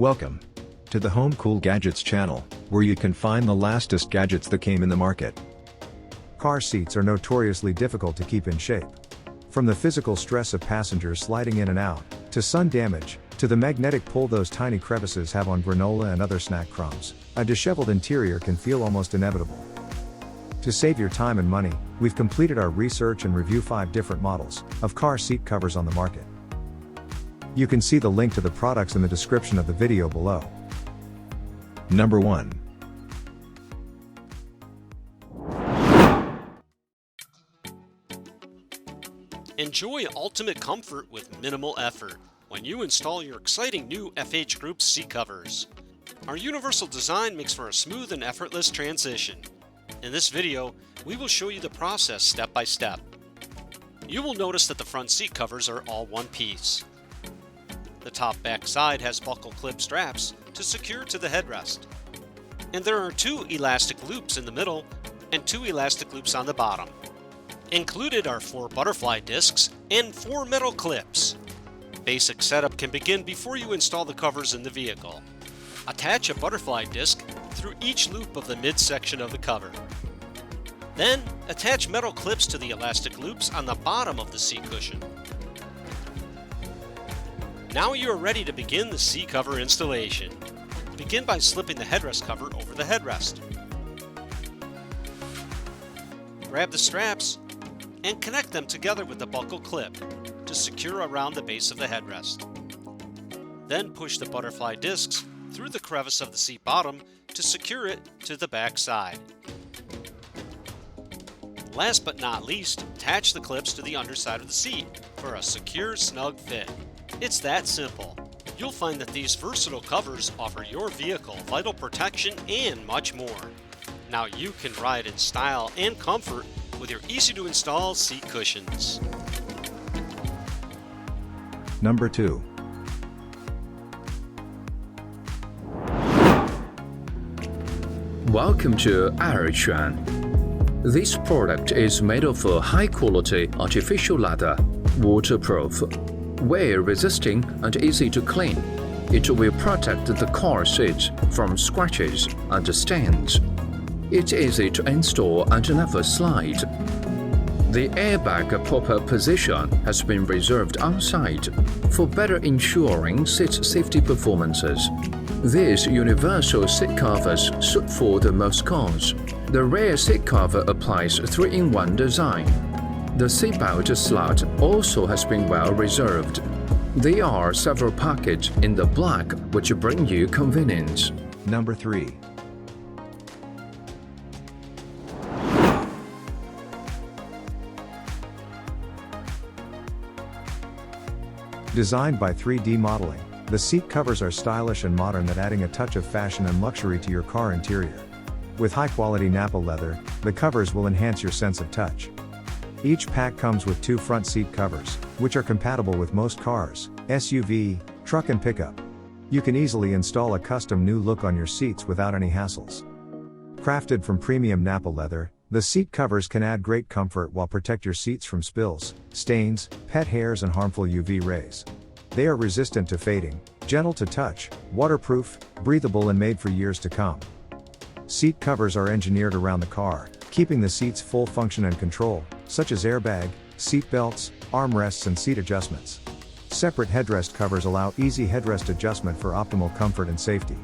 Welcome to the Home Cool Gadgets channel, where you can find the latest gadgets that came in the market. Car seats are notoriously difficult to keep in shape. From the physical stress of passengers sliding in and out, to sun damage, to the magnetic pull those tiny crevices have on granola and other snack crumbs, a disheveled interior can feel almost inevitable. To save your time and money, we've completed our research and review 5 different models of car seat covers on the market. You can see the link to the products in the description of the video below. Number 1. Enjoy ultimate comfort with minimal effort when you install your exciting new FH Group seat covers. Our universal design makes for a smooth and effortless transition. In this video, we will show you the process step by step. You will notice that the front seat covers are all one piece. The top back side has buckle clip straps to secure to the headrest. And there are 2 elastic loops in the middle and 2 elastic loops on the bottom. Included are 4 butterfly discs and 4 metal clips. Basic setup can begin before you install the covers in the vehicle. Attach a butterfly disc through each loop of the midsection of the cover. Then, attach metal clips to the elastic loops on the bottom of the seat cushion. Now you are ready to begin the seat cover installation. Begin by slipping the headrest cover over the headrest. Grab the straps and connect them together with the buckle clip to secure around the base of the headrest. Then push the butterfly discs through the crevice of the seat bottom to secure it to the back side. Last but not least, attach the clips to the underside of the seat for a secure, snug fit. It's that simple. You'll find that these versatile covers offer your vehicle vital protection and much more. Now you can ride in style and comfort with your easy-to-install seat cushions. Number 2. Welcome to Airchuan. This product is made of a high-quality artificial leather, waterproof, wear-resisting and easy to clean. It will protect the car seats from scratches and stains. It's easy to install and never slide. The airbag pop-up position has been reserved on-site for better ensuring seat safety performances. These universal seat covers suit for the most cars. The rear seat cover applies 3-in-1 design. The seatbelt slot also has been well reserved. There are several pockets in the black which bring you convenience. Number 3. Designed by 3D Modeling, the seat covers are stylish and modern, that adding a touch of fashion and luxury to your car interior. With high-quality Nappa leather, the covers will enhance your sense of touch. Each pack comes with 2 front seat covers, which are compatible with most cars, SUV, truck and pickup. You can easily install a custom new look on your seats without any hassles. Crafted from premium Nappa leather, the seat covers can add great comfort while protect your seats from spills, stains, pet hairs and harmful UV rays. They are resistant to fading, gentle to touch, waterproof, breathable and made for years to come. Seat covers are engineered around the car, keeping the seat's full function and control, such as airbag, seat belts, armrests and seat adjustments. Separate headrest covers allow easy headrest adjustment for optimal comfort and safety.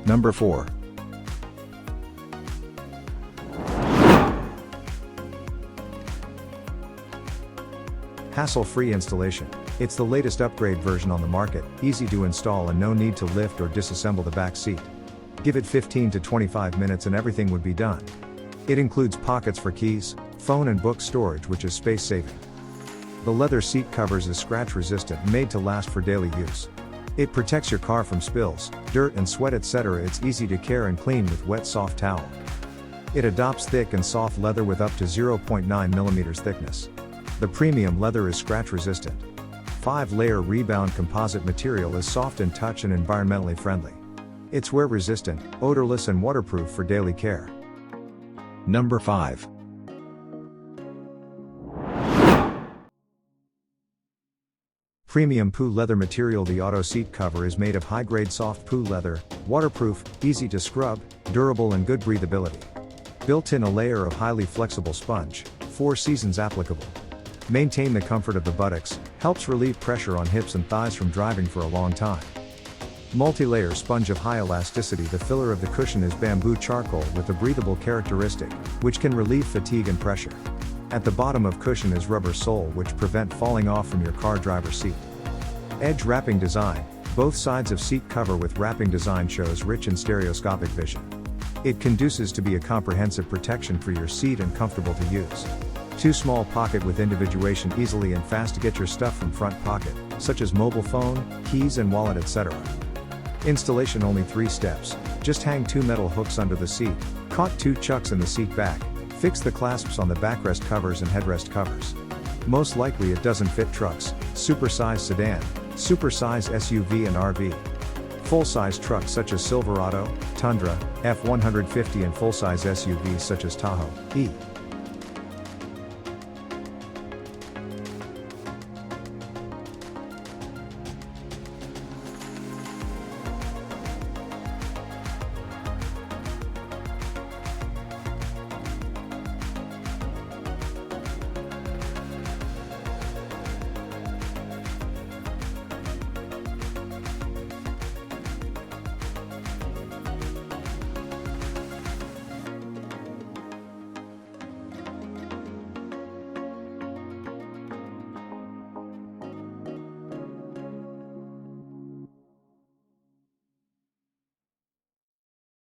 Number 4. Hassle-free installation. It's the latest upgrade version on the market, easy to install and no need to lift or disassemble the back seat. Give it 15 to 25 minutes and everything would be done. It includes pockets for keys, phone and book storage, which is space-saving. The leather seat covers is scratch resistant and made to last for daily use. It protects your car from spills, dirt and sweat etc. It's easy to care and clean with wet soft towel. It adopts thick and soft leather with up to 0.9 mm thickness. The premium leather is scratch resistant. 5-layer rebound composite material is soft in touch and environmentally friendly. It's wear resistant, odorless and waterproof for daily care. Number 5. Premium PU leather material. The auto seat cover is made of high-grade soft PU leather, waterproof, easy to scrub, durable and good breathability. Built in a layer of highly flexible sponge, 4 seasons applicable. Maintain the comfort of the buttocks, helps relieve pressure on hips and thighs from driving for a long time. Multi-layer sponge of high elasticity. The filler of the cushion is bamboo charcoal with a breathable characteristic, which can relieve fatigue and pressure. At the bottom of cushion is rubber sole which prevent falling off from your car driver's seat. Edge wrapping design. Both sides of seat cover with wrapping design shows rich and stereoscopic vision. It conduces to be a comprehensive protection for your seat and comfortable to use. 2 small pocket with individuation. Easily and fast to get your stuff from front pocket, such as mobile phone, keys and wallet etc. Installation only 3 steps. Just hang 2 metal hooks under the seat, caulk 2 chucks in the seat back, fix the clasps on the backrest covers and headrest covers. Most likely it doesn't fit trucks, supersize sedan, supersize SUV and RV. Full-size trucks such as Silverado, Tundra, F-150 and full-size SUVs such as Tahoe, E.